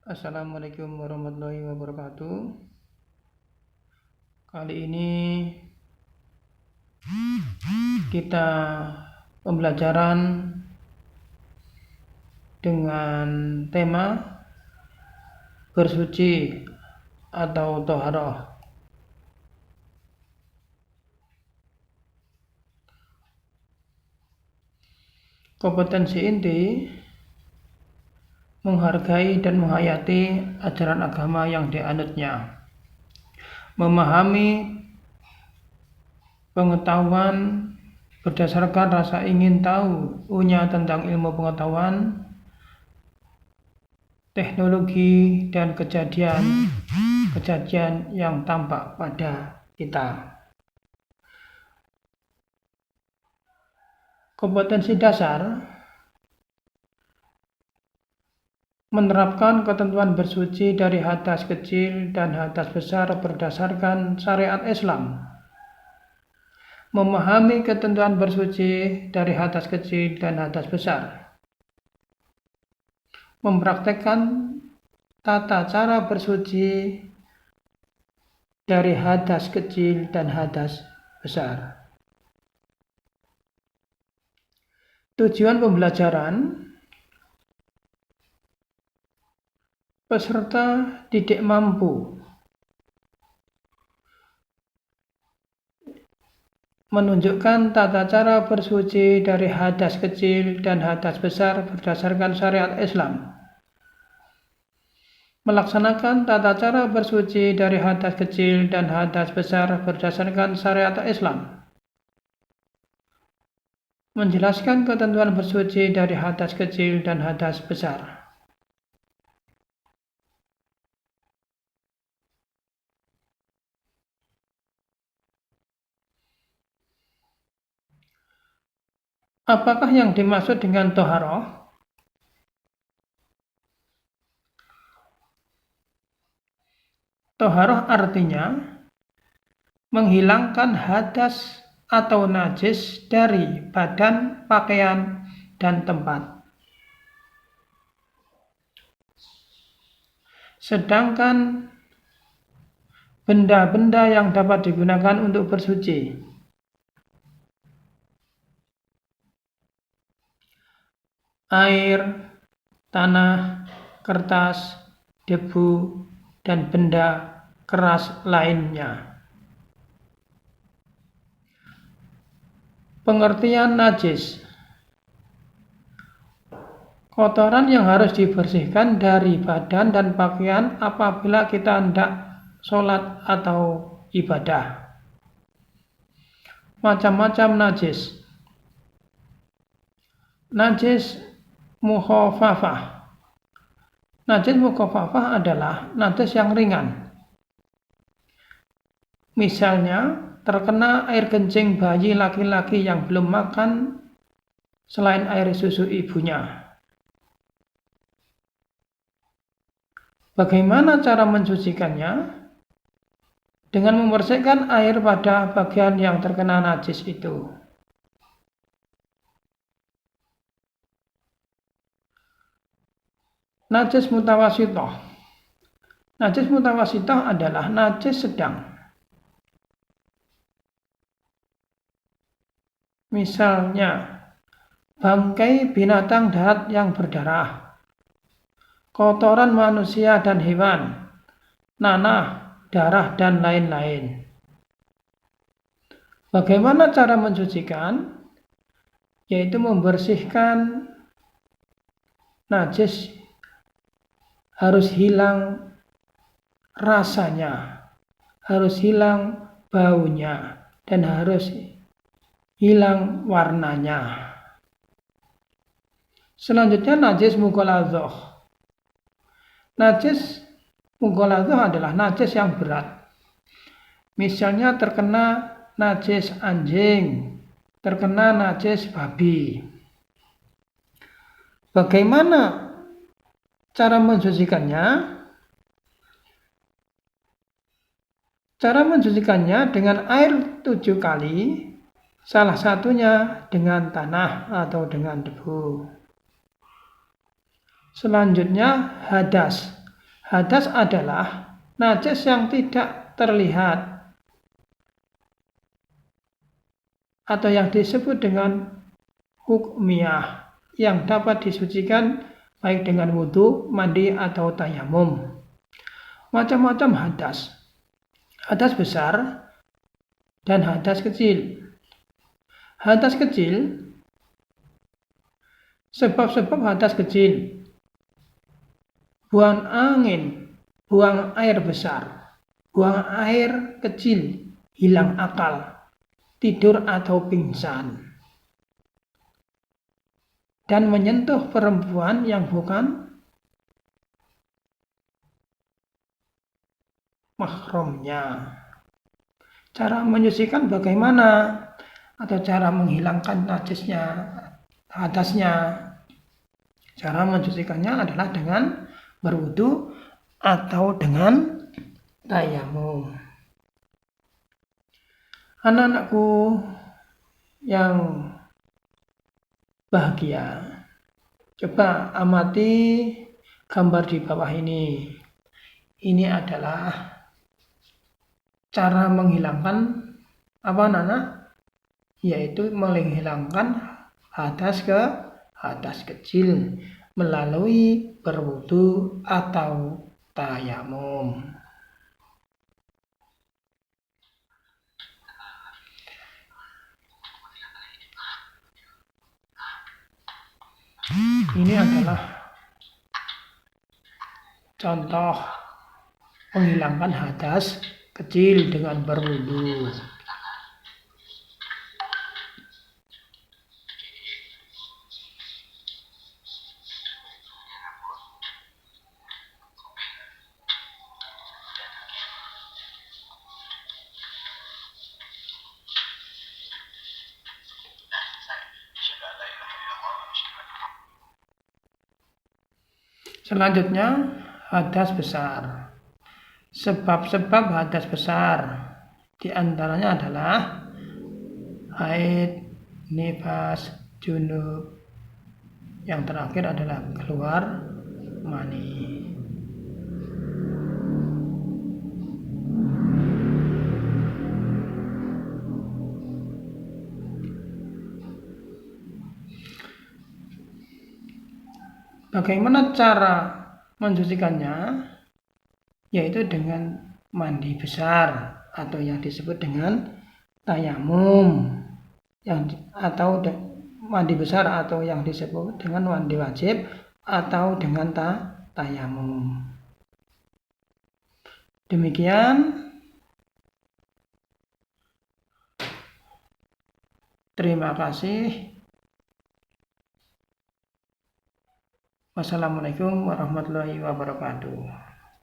Assalamualaikum warahmatullahi wabarakatuh. Kali ini kita pembelajaran dengan tema bersuci atau toharoh. Kompetensi inti menghargai dan menghayati ajaran agama yang dianutnya, memahami pengetahuan berdasarkan rasa ingin tahu-nya tentang ilmu pengetahuan, teknologi, dan kejadian yang tampak pada kita. Kompetensi dasar menerapkan ketentuan bersuci dari hadas kecil dan hadas besar berdasarkan syariat Islam. Memahami ketentuan bersuci dari hadas kecil dan hadas besar. Mempraktekkan tata cara bersuci dari hadas kecil dan hadas besar. Tujuan pembelajaran: peserta didik mampu menunjukkan tata cara bersuci dari hadas kecil dan hadas besar berdasarkan syariat Islam. Melaksanakan tata cara bersuci dari hadas kecil dan hadas besar berdasarkan syariat Islam. Menjelaskan ketentuan bersuci dari hadas kecil dan hadas besar. Apakah yang dimaksud dengan toharoh? Toharoh artinya menghilangkan hadas atau najis dari badan, pakaian, dan tempat. Sedangkan benda-benda yang dapat digunakan untuk bersuci, air, tanah, kertas, debu, dan benda keras lainnya. Pengertian najis: kotoran yang harus dibersihkan dari badan dan pakaian apabila kita hendak sholat atau ibadah. Macam-macam najis. Najis mukhafafah. Najis mukhafafah adalah najis yang ringan. Misalnya, terkena air kencing bayi laki-laki yang belum makan selain air susu ibunya. Bagaimana cara mensucikannya? Dengan membersihkan air pada bagian yang terkena najis itu. Najis mutawasithah. Najis mutawasithah adalah najis sedang. Misalnya, bangkai binatang darat yang berdarah, kotoran manusia dan hewan, nanah, darah, dan lain-lain. Bagaimana cara mensucikan? Yaitu membersihkan najis, harus hilang rasanya, harus hilang baunya, dan harus hilang warnanya. Selanjutnya najis mughaladzah. Najis mughaladzah adalah najis yang berat. Misalnya terkena najis anjing, terkena najis babi. Bagaimana cara mensucikannya? Cara mensucikannya dengan air 7 kali, salah satunya dengan tanah atau dengan debu. Selanjutnya hadas. Hadas adalah najis yang tidak terlihat atau yang disebut dengan hukmiyah yang dapat disucikan baik dengan wudhu, mandi, atau tayamum. Macam-macam hadas. Hadas besar dan hadas kecil. Hadas kecil, sebab-sebab hadas kecil: buang angin, buang air besar, buang air kecil, hilang akal, tidur atau pingsan, dan menyentuh perempuan yang bukan mahramnya. Cara menyucikan bagaimana? Atau cara menghilangkan najisnya, hadasnya. Cara mencucikannya adalah dengan berwudu atau dengan tayamum. Anak-anakku yang bahagia, coba amati gambar di bawah ini. Ini adalah cara menghilangkan apa, anak-anak? Yaitu menghilangkan hadas kecil melalui berwudu atau tayamum. Ini adalah contoh menghilangkan hadas kecil dengan berwudu. Selanjutnya, hadas besar. Sebab-sebab hadas besar di antaranya adalah haid, nifas, junub. Yang terakhir adalah keluar mani. Bagaimana cara mencucikannya? Yaitu dengan mandi besar atau yang disebut dengan tayamum, atau mandi besar atau yang disebut dengan mandi wajib atau dengan tayamum. Demikian. Terima kasih. Wassalamualaikum warahmatullahi wabarakatuh.